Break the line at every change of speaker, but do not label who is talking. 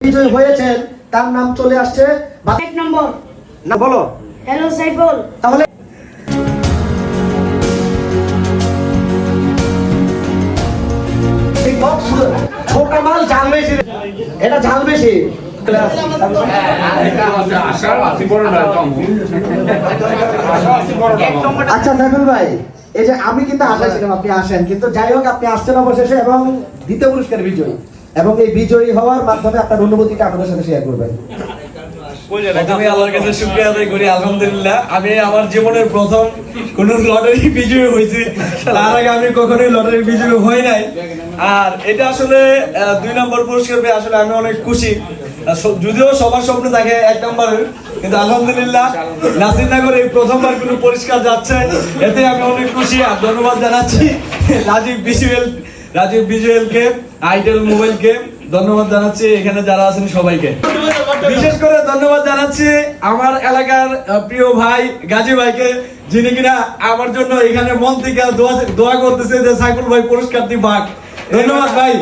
বিজয় হয়েছেন তার নাম চলে আসছে
এক নম্বর।
না বলো।
হ্যালো সাইফুল।
তাহলে ছোট মাল ঝাল বেশি, এটা ঝাল বেশি। আচ্ছা সাইফুল ভাই, এই যে আমি কিন্তু আশায় ছিলাম আপনি আসেন, কিন্তু যাই হোক আপনি আসছেন অবশেষে এবং দ্বিতীয় পুরস্কার বিজয়ী, এবং এই বিজয়ী হওয়ার মাধ্যমে আপনার অনুভূতিটা আমাদের সাথে শেয়ার করবেন।
আমি আল্লাহর কাছে শুকরিয়া আদায় করি, আলহামদুলিল্লাহ আমি আমার জীবনের প্রথম কোন লটারি বিজয়ী হয়েছি। তার আগে আমি কখনোই লটারি বিজয়ী হই নাই। আর এটা আসলে 2 নম্বর পুরস্কার পেয়ে আসলে আমি অনেক খুশি। যদিও সবার স্বপ্ন থাকে 1 নম্বরের, কিন্তু আলহামদুলিল্লাহ নাসিরনগরে এই প্রথমবার কোনো পুরস্কার যাচ্ছে, এতে আমি অনেক খুশি। আর ধন্যবাদ জানাচ্ছি রাজীব ভিজুয়ালকে, আইটেল মোবাইলকে ধন্যবাদ জানাচ্ছি, এখানে যারা আছেন সবাইকে বিশেষ করে ধন্যবাদ জানাচ্ছি আমার এলাকার প্রিয় ভাই গাজী ভাইকে, যিনি কিনা আমার জন্য এখানে মন থেকে দোয়া করতেছে যে সাইফুল ভাই পুরস্কার দিবাক। ধন্যবাদ ভাই।